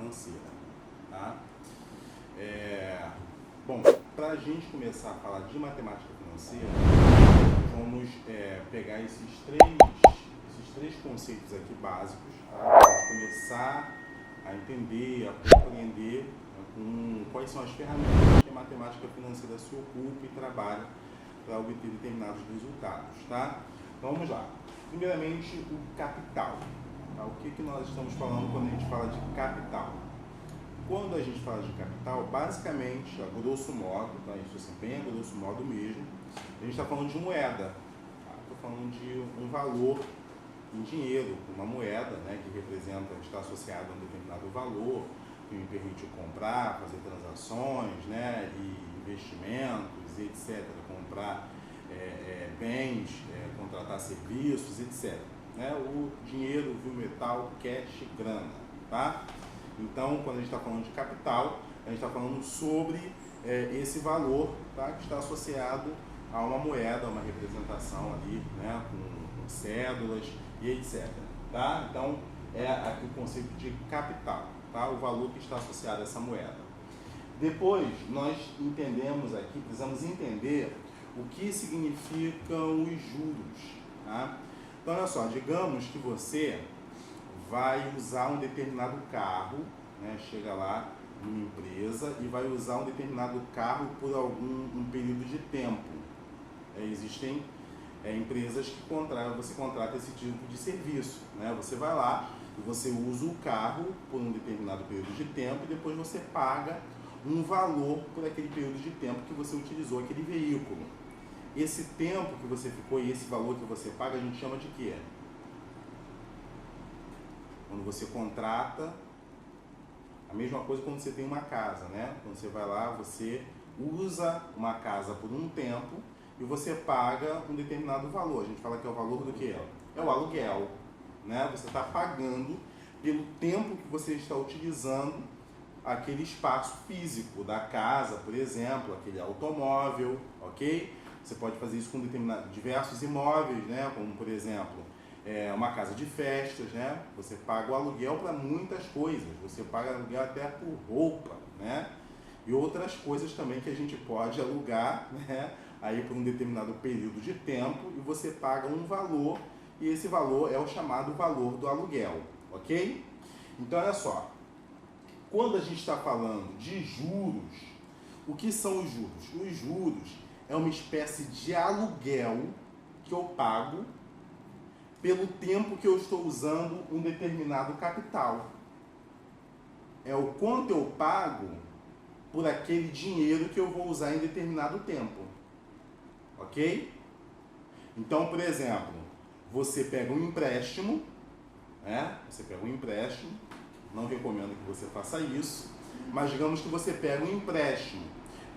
financeira. Tá? Bom, para a gente começar a falar de matemática financeira, vamos pegar esses três conceitos aqui básicos, tá? Para a gente começar a entender, a compreender quais são as ferramentas que a matemática financeira se ocupa e trabalha para obter determinados resultados. Tá? Então vamos lá. Primeiramente, o capital. Tá? O que nós estamos falando quando a gente fala de capital? Quando a gente fala de capital, basicamente, a grosso modo, tá? Isso assim, bem a grosso modo mesmo, a gente está falando de moeda. Estou falando de um valor em dinheiro, uma moeda, né, que representa, está associada a um determinado valor, que me permite comprar, fazer transações, né, e investimentos, etc. Comprar bens, contratar serviços, etc. Né? O dinheiro, o metal, cash, grana. Tá? Então, quando a gente está falando de capital, a gente está falando sobre esse valor, tá? Que está associado a uma moeda, uma representação ali, né? com cédulas e etc. Tá? Então, aqui o conceito de capital, tá? O valor que está associado a essa moeda. Depois, nós entendemos aqui, precisamos entender o que significam os juros. Tá? Então, olha só, digamos que você vai usar um determinado carro, né? Chega lá numa empresa e vai usar um determinado carro por um período de tempo. Existem empresas que você contrata esse tipo de serviço. Né? Você vai lá e você usa o carro por um determinado período de tempo e depois você paga um valor por aquele período de tempo que você utilizou aquele veículo. Esse tempo que você ficou e esse valor que você paga, a gente chama de quê? Quando você contrata, a mesma coisa quando você tem uma casa, né? Quando você vai lá, você usa uma casa por um tempo e você paga um determinado valor. A gente fala que é o valor do quê? É o aluguel, né? Você está pagando pelo tempo que você está utilizando aquele espaço físico da casa, por exemplo, aquele automóvel, ok? Você pode fazer isso com diversos imóveis, né? Como, por exemplo, uma casa de festas, né? Você paga o aluguel para muitas coisas. Você paga aluguel até por roupa, né? E outras coisas também que a gente pode alugar, né? Aí por um determinado período de tempo e você paga um valor e esse valor é o chamado valor do aluguel, ok? Então, olha só. Quando a gente está falando de juros, o que são os juros? Os juros é uma espécie de aluguel que eu pago pelo tempo que eu estou usando um determinado capital. É o quanto eu pago por aquele dinheiro que eu vou usar em determinado tempo. Ok? Então, por exemplo, você pega um empréstimo, né? Você pega um empréstimo, não recomendo que você faça isso, mas digamos que você pega um empréstimo.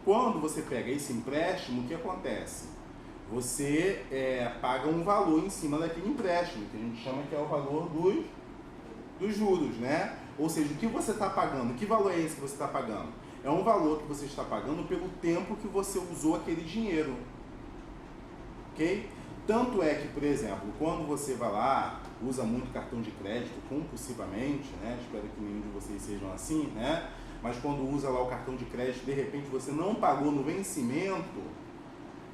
Quando você pega esse empréstimo, o que acontece? Você paga um valor em cima daquele empréstimo, que a gente chama que é o valor dos juros, né? Ou seja, o que você está pagando? Que valor é esse que você está pagando? É um valor que você está pagando pelo tempo que você usou aquele dinheiro. Ok? Tanto é que, por exemplo, quando você vai lá, usa muito cartão de crédito compulsivamente, né? Espero que nenhum de vocês sejam assim, né? Mas quando usa lá o cartão de crédito, de repente você não pagou no vencimento,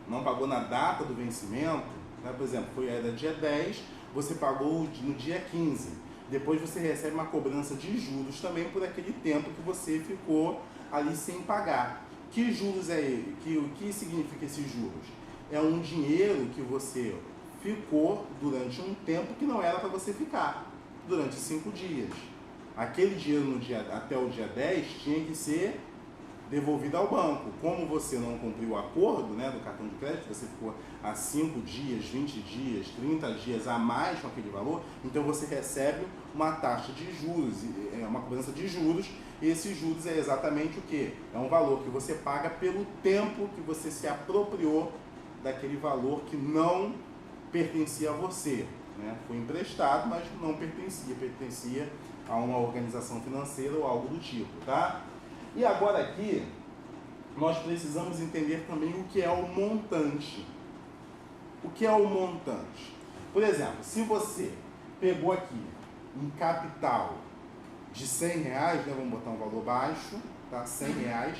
não pagou na data do vencimento, né? Por exemplo, era dia 10, você pagou no dia 15. Depois você recebe uma cobrança de juros também por aquele tempo que você ficou ali sem pagar. Que juros é ele? O que significa esses juros? É um dinheiro que você ficou durante um tempo que não era para você ficar, durante 5 dias. Aquele dinheiro até o dia 10 tinha que ser devolvido ao banco. Como você não cumpriu o acordo, né, do cartão de crédito, você ficou há 5 dias, 20 dias, 30 dias a mais com aquele valor, então você recebe uma taxa de juros, uma cobrança de juros, e esses juros é exatamente o quê? É um valor que você paga pelo tempo que você se apropriou daquele valor que não pertencia a você, né? Foi emprestado, mas não pertencia a uma organização financeira ou algo do tipo, tá? E agora aqui, nós precisamos entender também o que é o montante. O que é o montante? Por exemplo, se você pegou aqui um capital de 100 reais, né? Vamos botar um valor baixo, tá? 100 reais.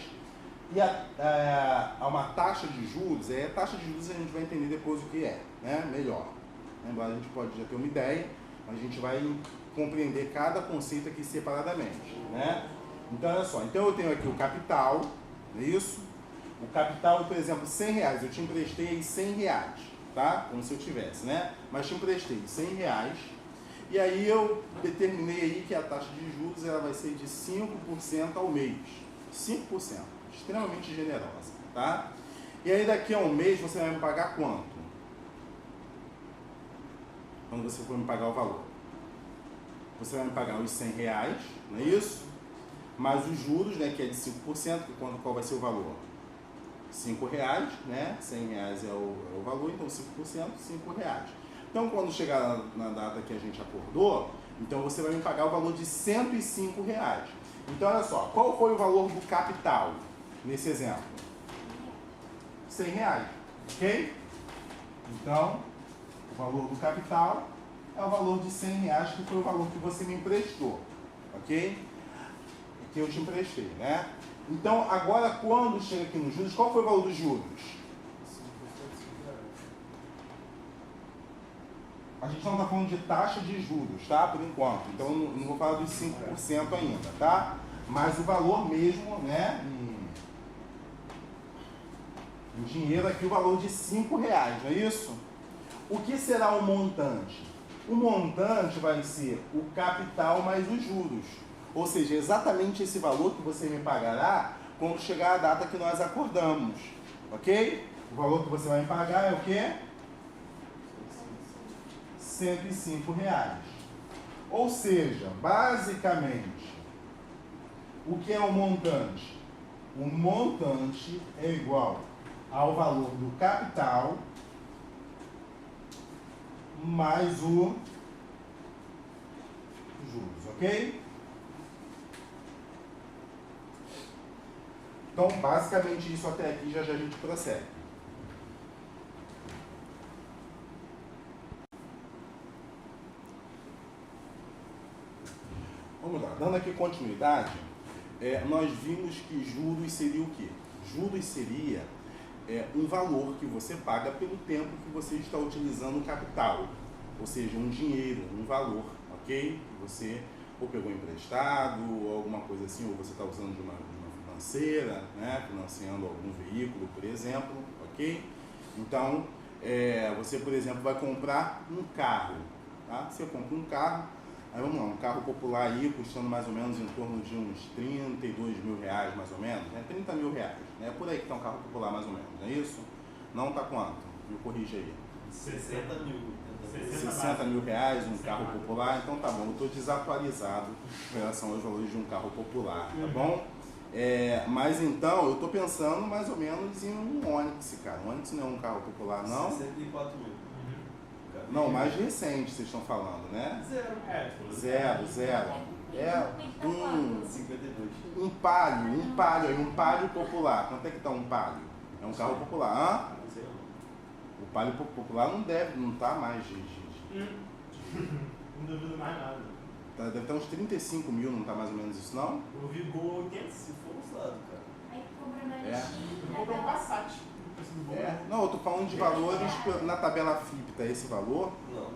E há uma taxa de juros, taxa de juros a gente vai entender depois o que é, né? Melhor. Embora a gente pode já ter uma ideia, mas a gente vai compreender cada conceito aqui separadamente, né? Então, olha só, então eu tenho aqui o capital, não é isso? O capital, por exemplo, 100 reais, eu te emprestei 100 reais, tá? Como se eu tivesse, né? Mas te emprestei 100 reais, e aí eu determinei aí que a taxa de juros ela vai ser de 5% ao mês. 5%, extremamente generosa, tá? E aí daqui a um mês você vai me pagar quanto? Quando você for me pagar o valor. Você vai me pagar os 100 reais, não é isso? Mais os juros, né, que é de 5%, que qual vai ser o valor? 5 reais, né? 100 reais é o valor, então 5%, 5 reais. Então, quando chegar na data que a gente acordou, então você vai me pagar o valor de 105 reais. Então, olha só, qual foi o valor do capital nesse exemplo? 100 reais, ok? Então, o valor do capital é o valor de 100 reais, que foi o valor que você me emprestou, ok? Que eu te emprestei, né? Então, agora, quando chega aqui nos juros, qual foi o valor dos juros? A gente não está falando de taxa de juros, tá? Por enquanto. Então, não vou falar dos 5% ainda, tá? Mas o valor mesmo, né? Em dinheiro aqui, o valor de 5 reais, não é isso? O que será o montante? O montante vai ser o capital mais os juros. Ou seja, exatamente esse valor que você me pagará quando chegar a data que nós acordamos. Ok? O valor que você vai me pagar é o quê? 105 reais. Ou seja, basicamente, o que é o montante? O montante é igual ao valor do capital mais o juros, ok? Então, basicamente, isso até aqui já a gente prossegue. Vamos lá, dando aqui continuidade, nós vimos que juros seria o quê? Juros seria um valor que você paga pelo tempo que você está utilizando o capital, ou seja, um dinheiro, um valor, ok? Você ou pegou emprestado, ou alguma coisa assim, ou você está usando de uma financeira, né? Financiando algum veículo, por exemplo, ok? Então, você, por exemplo, vai comprar um carro, tá? Você compra um carro, aí vamos lá, um carro popular aí custando mais ou menos em torno de uns 32 mil reais, mais ou menos, né? 30 mil reais, né? Por aí que está um carro popular, mais ou menos, não é isso? Não está quanto? Me corrija aí. 60 mil. 60 mil reais, um carro popular, então tá bom, eu estou desatualizado em relação aos valores de um carro popular, tá bom? Mas então, eu estou pensando mais ou menos em um Onix, cara. Um Onix não é um carro popular, não? 64 mil. Não, mais recente vocês estão falando, né? Zero. Zero. Um 52. um Palio popular. Quanto é que tá um Palio? É um carro popular, hã? O Palio popular não tá mais de... Não duvido mais nada. Deve estar uns 35 mil, não tá mais ou menos isso, não? O Vigor 80. Se for usado, cara. Aí compra na É. Eu comprei um Passat. No preço do bom. Não, eu tô falando de valores na tabela FIP, tá esse valor? Não.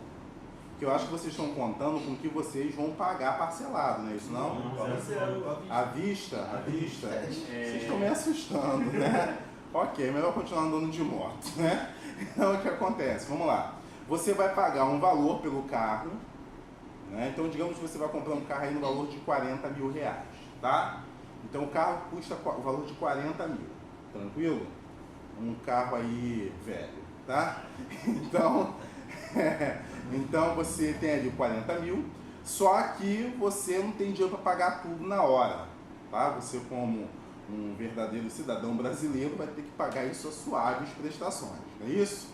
Que eu acho que vocês estão contando com que vocês vão pagar parcelado, não é isso não? Não, zero. À vista? Vocês estão me assustando, né? Ok, melhor continuar andando de moto, né? Então o que acontece? Vamos lá. Você vai pagar um valor pelo carro, né? Então digamos que você vai comprar um carro aí no valor de 40 mil reais, tá? Então o carro custa o valor de 40 mil, tranquilo? Um carro aí velho, tá? Então você tem ali 40 mil, só que você não tem dinheiro para pagar tudo na hora, tá? Você, como um verdadeiro cidadão brasileiro, vai ter que pagar isso a suaves prestações, não é isso?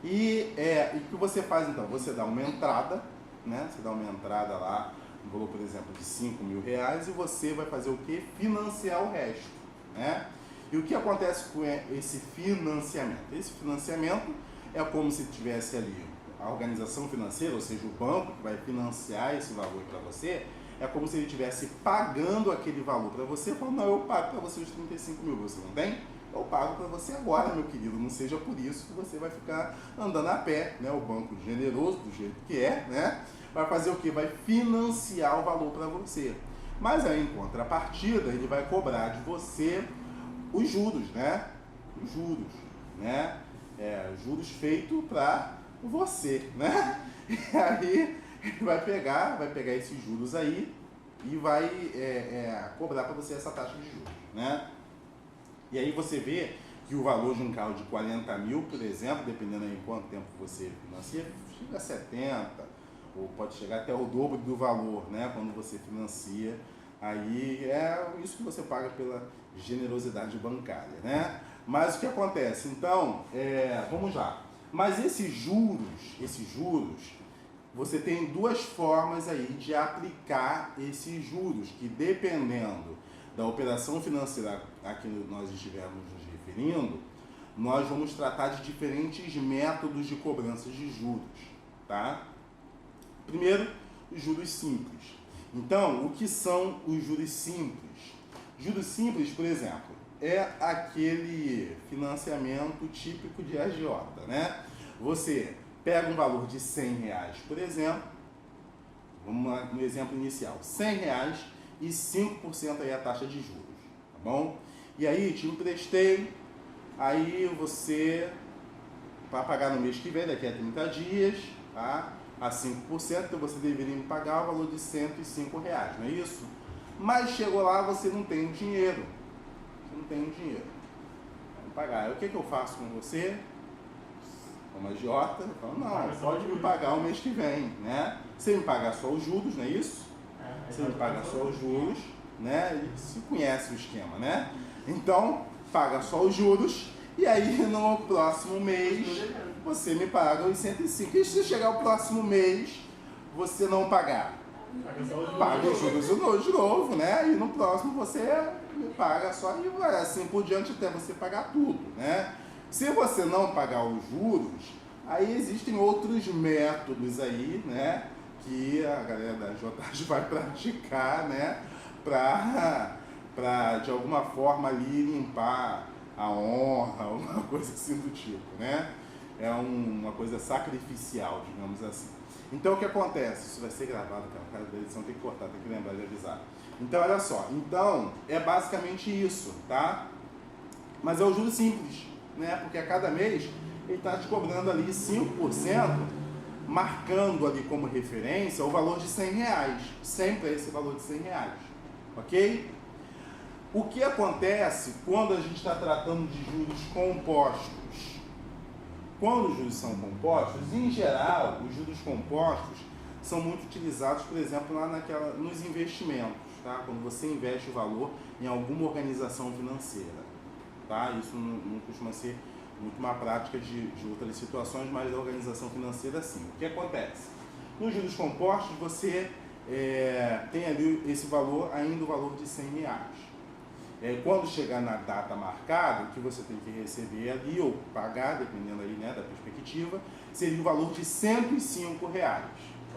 E o que você faz então? Você dá uma entrada, né? Você dá uma entrada lá, um valor, por exemplo, de 5 mil reais, e você vai fazer o quê? Financiar o resto, né? E o que acontece com esse financiamento? Esse financiamento é como se tivesse ali a organização financeira, ou seja, o banco que vai financiar esse valor para você, é como se ele estivesse pagando aquele valor para você, falando, não, eu pago para você os 35 mil, você não tem? Eu pago para você agora, meu querido, não seja por isso que você vai ficar andando a pé, né? O banco generoso, do jeito que é, né? Vai fazer o quê? Vai financiar o valor para você. Mas aí, em contrapartida, ele vai cobrar de você os juros, né? Os juros, né? Juros feitos para você, né? E aí, ele vai pegar esses juros aí e vai cobrar para você essa taxa de juros, né? E aí você vê que o valor de um carro de 40 mil, por exemplo, dependendo aí quanto tempo você financia, chega a 70, ou pode chegar até o dobro do valor, né? Quando você financia, aí é isso que você paga pela generosidade bancária, né? Mas o que acontece? Então, vamos lá. Mas esses juros, você tem duas formas aí de aplicar esses juros, que dependendo da operação financeira a que nós estivermos nos referindo, nós vamos tratar de diferentes métodos de cobrança de juros, tá? Primeiro, os juros simples. Então, o que são os juros simples? Juros simples, por exemplo, é aquele financiamento típico de agiota, né? Você pega um valor de R$100, por exemplo, vamos lá no exemplo inicial, R$100 e 5% aí a taxa de juros, tá bom? E aí, te emprestei, aí você vai pagar no mês que vem, daqui a 30 dias, tá? A 5%, então você deveria me pagar o valor de R$105, não é isso? Mas chegou lá, você não tem o dinheiro. Você não tem o dinheiro. Vamos pagar. O que eu faço com você? Como agiota, eu falo, não, pode me pagar o mês que vem, né? Você me pagar só os juros, não é isso? Você me paga só os juros, né? E se conhece o esquema, né? Então, paga só os juros e aí no próximo mês você me paga os 105. E se chegar o próximo mês, você não pagar? Paga os juros de novo, né? E no próximo você me paga só e vai assim por diante até você pagar tudo, né? Se você não pagar os juros, aí existem outros métodos aí, né? Que a galera da JH vai praticar, né? Pra de alguma forma ali limpar a honra, alguma coisa assim do tipo, né? É uma coisa sacrificial, digamos assim. Então o que acontece? Isso vai ser gravado, cara. O cara da edição tem que cortar, tem que lembrar de avisar. Então olha só, então é basicamente isso, tá? Mas é o juro simples, né? Porque a cada mês ele está te cobrando ali 5%, marcando ali como referência o valor de R$100. Sempre é esse valor de R$100, ok? O que acontece quando a gente está tratando de juros compostos? Quando os juros são compostos, em geral, os juros compostos são muito utilizados, por exemplo, lá nos investimentos, tá? Quando você investe o valor em alguma organização financeira, tá? Isso não costuma ser muito uma prática de outras situações, mas da organização financeira sim. O que acontece? Nos juros compostos, você tem ali esse valor, ainda o valor de R$100. Quando chegar na data marcada, o que você tem que receber ali, ou pagar, dependendo aí, né, da perspectiva, seria o valor de R$105,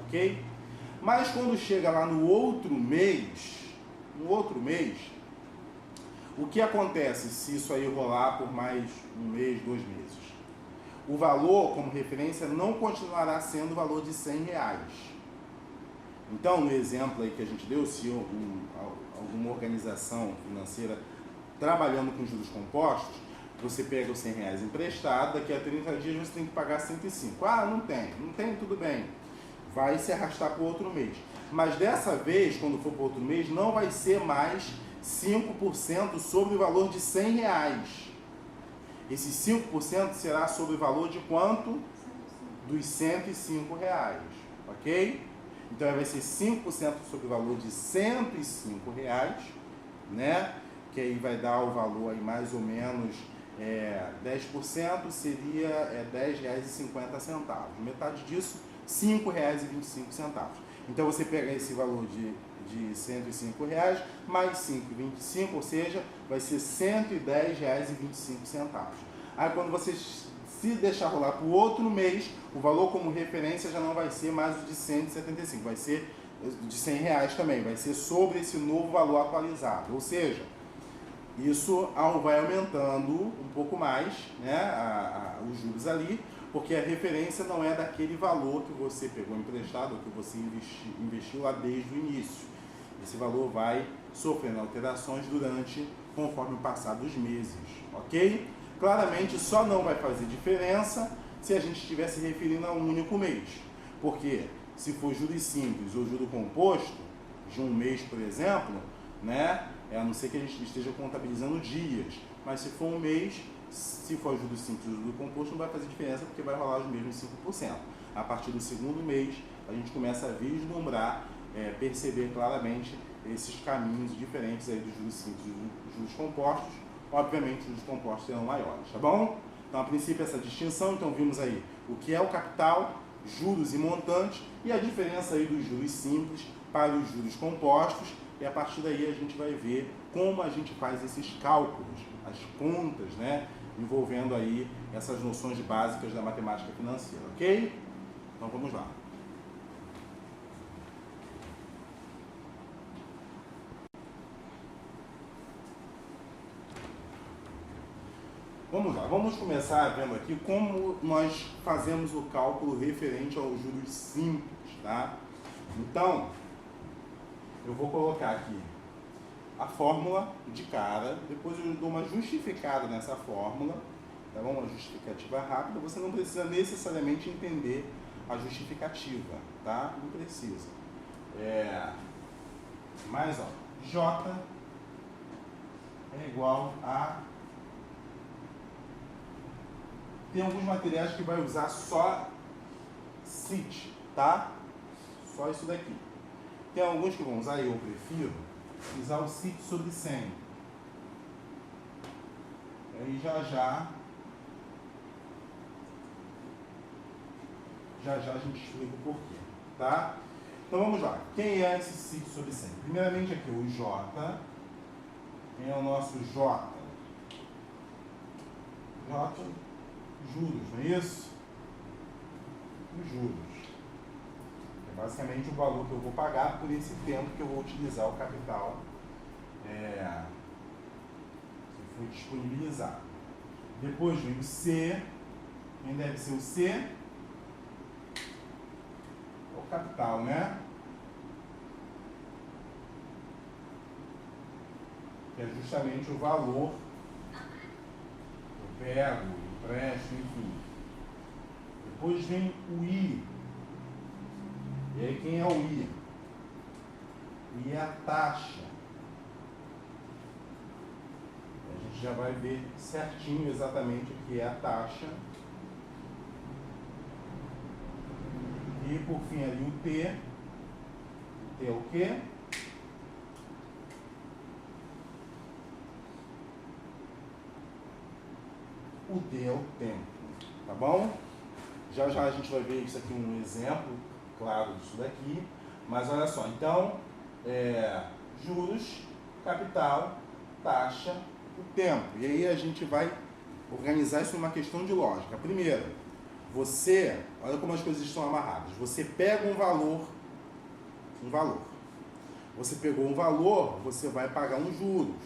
ok? Mas quando chega lá no outro mês, o que acontece se isso aí rolar por mais um mês, 2 meses? O valor, como referência, não continuará sendo o valor de R$100. Então, no exemplo aí que a gente deu, se alguma organização financeira trabalhando com juros compostos, você pega os R$100 emprestado, daqui a 30 dias você tem que pagar 105. Ah, não tem, tudo bem. Vai se arrastar para o outro mês. Mas dessa vez, quando for para o outro mês, não vai ser mais 5% sobre o valor de R$100. Esse 5% será sobre o valor de quanto? Dos R$105, ok? Então vai ser 5% sobre o valor de R$105, né? Que aí vai dar o valor aí mais ou menos 10% seria R$10,50. Metade disso, R$5,25. Então você pega esse valor de R$105 mais 5,25, ou seja, vai ser R$110,25. Aí quando você se deixar rolar para o outro mês, o valor como referência já não vai ser mais o de 175, vai ser de R$100 também, vai ser sobre esse novo valor atualizado, ou seja, isso vai aumentando um pouco mais, né, os juros ali, porque a referência não é daquele valor que você pegou emprestado ou que você investiu lá desde o início. Esse valor vai sofrendo alterações conforme o passar dos meses, ok? Claramente só não vai fazer diferença se a gente estiver se referindo a um único mês, porque se for juros simples ou juro composto, de um mês, por exemplo, né, a não ser que a gente esteja contabilizando dias, mas se for um mês, se for juros simples ou juro composto, não vai fazer diferença porque vai rolar os mesmos 5%. A partir do segundo mês, a gente começa a vislumbrar, perceber claramente esses caminhos diferentes aí dos juros simples e dos juros compostos. Obviamente, os juros compostos serão maiores, tá bom? Então, a princípio, essa distinção, então vimos aí o que é o capital, juros e montantes, e a diferença aí dos juros simples para os juros compostos, e a partir daí a gente vai ver como a gente faz esses cálculos, as contas, né, envolvendo aí essas noções básicas da matemática financeira, ok? Então vamos lá. Vamos lá, vamos começar vendo aqui como nós fazemos o cálculo referente aos juros simples, tá? Então, eu vou colocar aqui a fórmula de cara, depois eu dou uma justificada nessa fórmula, tá bom? Uma justificativa rápida, você não precisa necessariamente entender a justificativa, tá? Não precisa. Mas, ó, J é igual a... Tem alguns materiais que vai usar só CIT, tá? Só isso daqui. Tem alguns que vão usar, e eu prefiro, usar o CIT sobre 100. E aí já a gente explica o porquê, tá? Então vamos lá. Quem é esse CIT sobre 100? Primeiramente aqui o J. Quem é o nosso J? J, juros, não é isso? Os juros. É basicamente o valor que eu vou pagar por esse tempo que eu vou utilizar o capital que foi disponibilizado. Depois vem o C. Quem deve ser o C? É o capital, né? Que é justamente o valor que eu pego, empresto, enfim. Depois vem o I. E aí quem é o I? O I é a taxa. A gente já vai ver certinho exatamente o que é a taxa. E por fim ali o T. O T é o quê? O D é o tempo, tá bom? Já a gente vai ver isso aqui, um exemplo claro disso daqui, mas olha só, então, juros, capital, taxa, o tempo. E aí a gente vai organizar isso numa questão de lógica. Primeiro, olha como as coisas estão amarradas. Você pega um valor. Você pegou um valor, você vai pagar uns juros,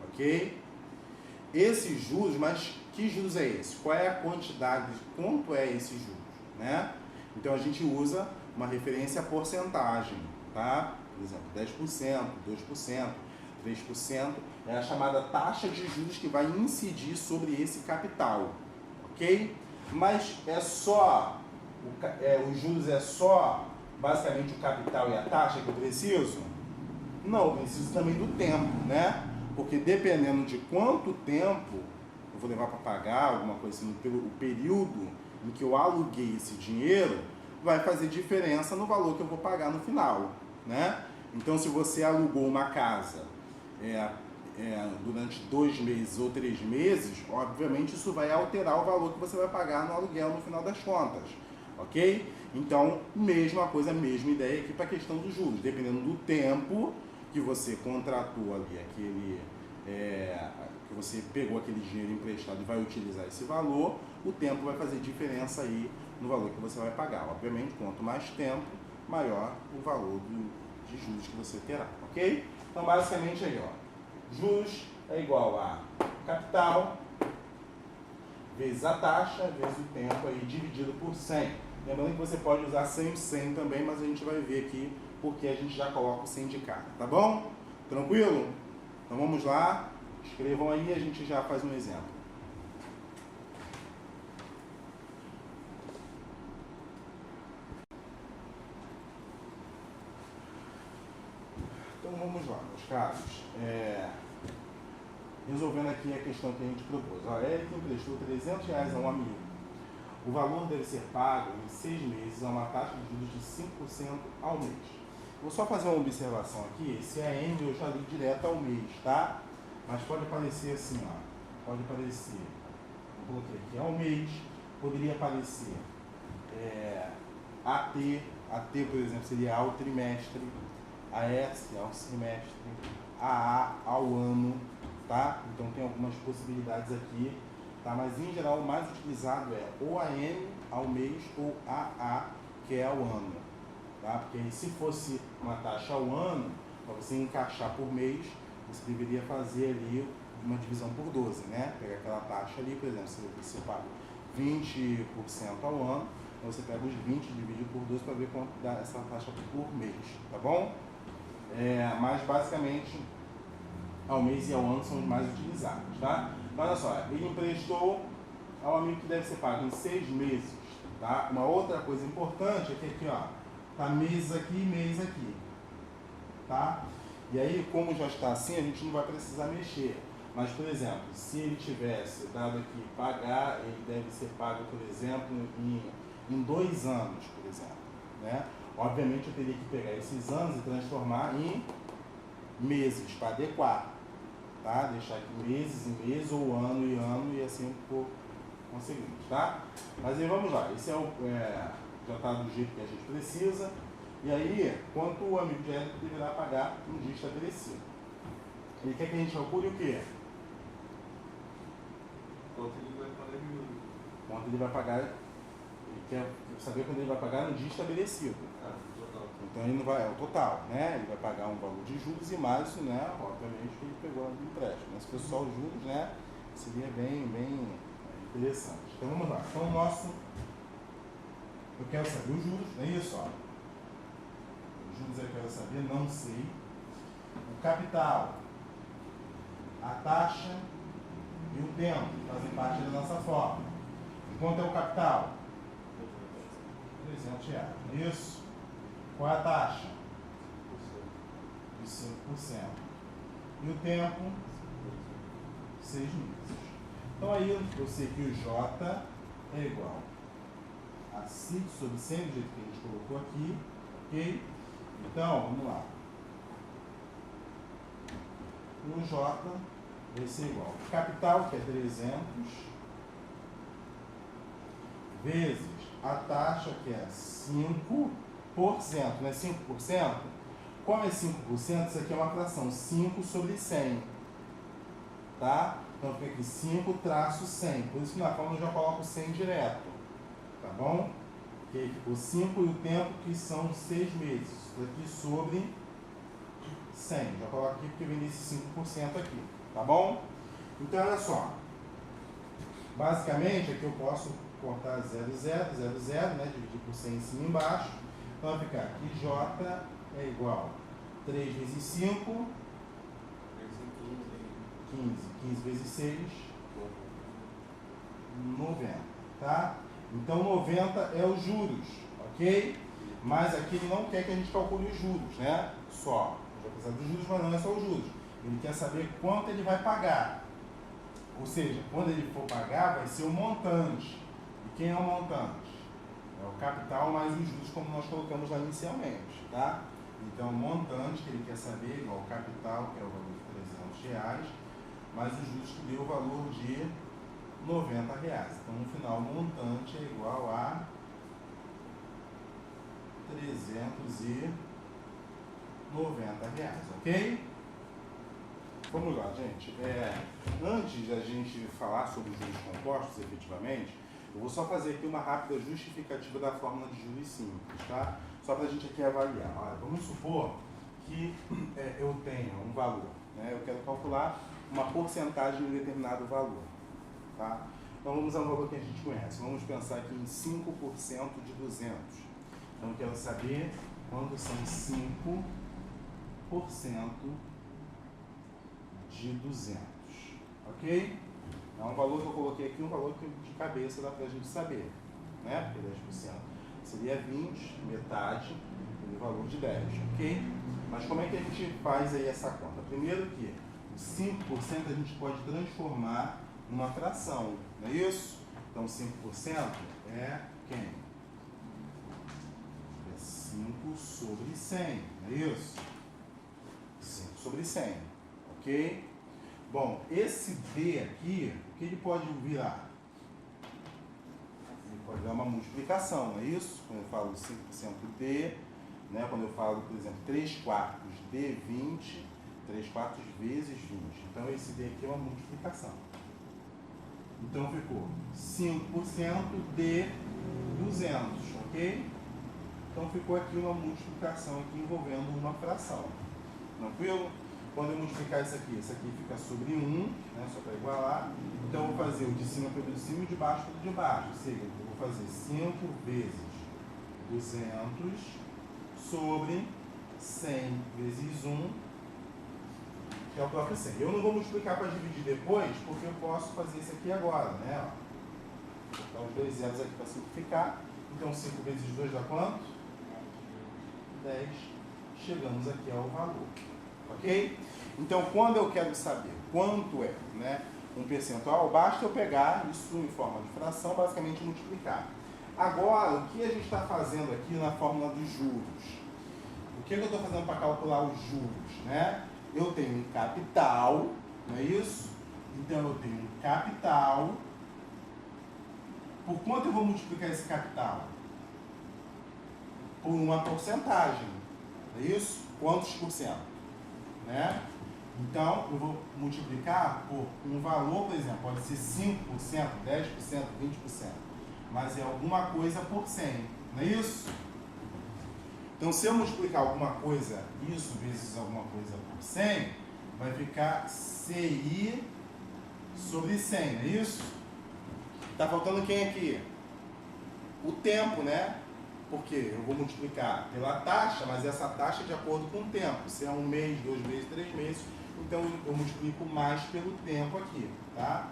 ok? Esses juros, mas que juros é esse? Qual é a quantidade, quanto é esse juros, né? Então a gente usa uma referência à porcentagem, tá? Por exemplo, 10%, 2%, 3%, é a chamada taxa de juros que vai incidir sobre esse capital, ok? Mas os juros é só basicamente o capital e a taxa que eu preciso? Não, eu preciso também do tempo, né? Porque dependendo de quanto tempo eu vou levar para pagar, alguma coisa assim, pelo período em que eu aluguei esse dinheiro, vai fazer diferença no valor que eu vou pagar no final, né? Então, se você alugou uma casa durante 2 meses ou 3 meses, obviamente isso vai alterar o valor que você vai pagar no aluguel no final das contas, ok? Então, mesma coisa, mesma ideia aqui para a questão dos juros, dependendo do tempo que você contratou ali, que você pegou aquele dinheiro emprestado e vai utilizar esse valor, o tempo vai fazer diferença aí no valor que você vai pagar. Obviamente, quanto mais tempo, maior o valor de juros que você terá, ok? Então, basicamente aí, ó, juros é igual a capital vezes a taxa, vezes o tempo aí dividido por 100. Lembrando que você pode usar 100 também, mas a gente vai ver aqui porque a gente já coloca o 100 de cara, tá bom? Tranquilo? Então vamos lá, escrevam aí e a gente já faz um exemplo. Então vamos lá, meus caros. Resolvendo aqui a questão que a gente propôs. Ó, Eric emprestou R$300 a um amigo. O valor deve ser pago em 6 meses a uma taxa de juros de 5% ao mês. Vou só fazer uma observação aqui. Esse AM eu já li direto ao mês, tá? Mas pode aparecer assim, ó. Pode aparecer, eu coloquei aqui ao mês, poderia aparecer AT, por exemplo, seria ao trimestre, AS ao semestre, AA ao ano, tá? Então tem algumas possibilidades aqui, tá? Mas em geral o mais utilizado é ou AM ao mês ou AA, que é ao ano, tá? Porque aí, se fosse uma taxa ao ano, para você encaixar por mês, você deveria fazer ali uma divisão por 12, né? Pegar aquela taxa ali, por exemplo, se você paga 20% ao ano, então você pega os 20 e divide por 12 para ver quanto dá essa taxa por mês, tá bom? Mas basicamente ao mês e ao ano são os mais utilizados, tá? Mas olha só, ele emprestou ao amigo que deve ser pago em 6 meses, tá? Uma outra coisa importante é que aqui, ó, tá mês aqui, tá? E aí, como já está assim, a gente não vai precisar mexer. Mas, por exemplo, se ele tivesse dado aqui pagar, ele deve ser pago, por exemplo, em 2 anos, por exemplo, né? Obviamente eu teria que pegar esses anos e transformar em meses para adequar, tá? Deixar aqui meses em mês ou ano em ano e assim por conseguinte, tá? Mas aí vamos lá, esse já está do jeito que a gente precisa. E aí, quanto o amigo de Érico deverá pagar no dia estabelecido? Ele quer que a gente calcule o quê? Quanto ele vai pagar de juros? Quanto ele vai pagar, ele quer saber quando ele vai pagar no dia estabelecido. Total. Então ele não vai, é o total, né? Ele vai pagar um valor de juros e mais, né? Obviamente que ele pegou do empréstimo. Mas se fosse só os juros, né? Seria bem interessante. Então vamos lá. Então o nosso, eu quero saber os juros, não é isso? Ó. Os juros eu quero saber, não sei. O capital, a taxa e o tempo fazem parte da nossa fórmula. E quanto é o capital? R$300. Isso. Qual é a taxa? De 5%. E o tempo? 6 meses. Então aí eu sei que o J é igual a 5 sobre 100, do jeito que a gente colocou aqui, ok? Então, vamos lá. O J vai ser igual a capital, que é 300, vezes a taxa, que é 5%, não é 5%? Como é 5%, isso aqui é uma fração, 5 sobre 100, tá? Então fica aqui 5 traço 100, por isso que na fórmula eu já coloco 100 direto, tá bom? Que aí ficou 5 e o tempo, que são 6 meses, isso aqui sobre 100, já coloco aqui porque vem desse 5% aqui, tá bom? Então olha só, basicamente aqui eu posso cortar 0, 0, 0, 0, né? Dividir por 100 em cima e embaixo, então vai ficar que J é igual a 3 vezes 5, 15 vezes 6, 90, tá? Então 90 é os juros, ok? Mas aqui ele não quer que a gente calcule os juros, né? Só, já precisa dos juros, mas não é só os juros. Ele quer saber quanto ele vai pagar. Ou seja, quando ele for pagar, vai ser o montante. E quem é o montante? É o capital mais os juros, como nós colocamos lá inicialmente, tá? Então, o montante que ele quer saber, igual ao capital, que é o valor de R$300, mais os juros que deu o valor de R$90. Então, no final, o montante é igual a R$390, ok? Vamos lá, gente. Antes da gente falar sobre os juros compostos, efetivamente, Eu vou só fazer aqui uma rápida justificativa da fórmula de juros simples, tá? Só para a gente aqui avaliar. Olha, vamos supor que eu tenha um valor, né? Eu quero calcular uma porcentagem de um determinado valor, tá? Então vamos a um valor que a gente conhece. Vamos pensar aqui em 5% de 200. Então eu quero saber quanto são 5% de 200, ok? É um valor que eu coloquei aqui, um valor que de cabeça dá pra gente saber, né? Porque 10% seria 20, metade do valor de 10, ok? Mas como é que a gente faz aí essa conta? Primeiro que 5% a gente pode transformar numa fração, não é isso? Então 5% é quem? É 5 sobre 100, não é isso? 5 sobre 100, ok? Bom, esse D aqui, o que ele pode virar? Ele pode dar uma multiplicação, não é isso? Quando eu falo 5% D, né? Quando eu falo, por exemplo, 3/4 de 20, 3/4 vezes 20. Então, esse D aqui é uma multiplicação. Então, ficou 5% de 200, ok? Então, ficou aqui uma multiplicação aqui envolvendo uma fração. Tranquilo? Quando eu multiplicar isso aqui fica sobre 1, né, só para igualar. Então, eu vou fazer o de cima pelo de cima e o de baixo pelo de baixo. Ou seja, eu vou fazer 5 vezes 200 sobre 100 vezes 1, que é o próprio 100. Eu não vou multiplicar para dividir depois, porque eu posso fazer isso aqui agora, né? Ó. Vou botar os dois zeros aqui para simplificar. Então, 5 vezes 2 dá quanto? 10. Chegamos aqui ao valor. Ok? Então, quando eu quero saber quanto é, né, um percentual, basta eu pegar isso em forma de fração, basicamente multiplicar. Agora, o que a gente está fazendo aqui na fórmula dos juros? O que eu estou fazendo para calcular os juros, né? Eu tenho um capital, não é isso? Então, eu tenho um capital. Por quanto eu vou multiplicar esse capital? Por uma porcentagem, não é isso? Quantos por cento? Né? Então, eu vou multiplicar por um valor, por exemplo, pode ser 5%, 10%, 20%, mas é alguma coisa por 100, não é isso? Então, se eu multiplicar alguma coisa, isso vezes alguma coisa por 100, vai ficar CI sobre 100, não é isso? Tá faltando quem aqui? O tempo, né? Porque eu vou multiplicar pela taxa, mas essa taxa é de acordo com o tempo. Se é 1 mês, 2 meses, 3 meses, então eu multiplico mais pelo tempo aqui, tá?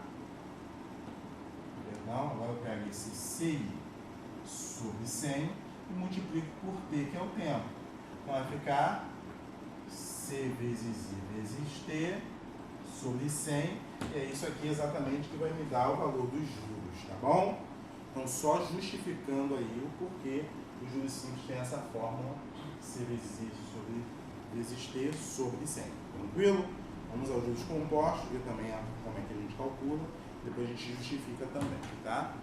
Perdão, agora eu pego esse CI sobre 100 e multiplico por T, que é o tempo. Então vai ficar C vezes I vezes T sobre 100, e é isso aqui exatamente que vai me dar o valor dos juros, tá bom? Então, só justificando aí o porquê os juros simples tem essa fórmula C vezes I vezes T sobre 100. Tranquilo? Vamos aos juros compostos, ver também como é que a gente calcula, depois a gente justifica também, tá?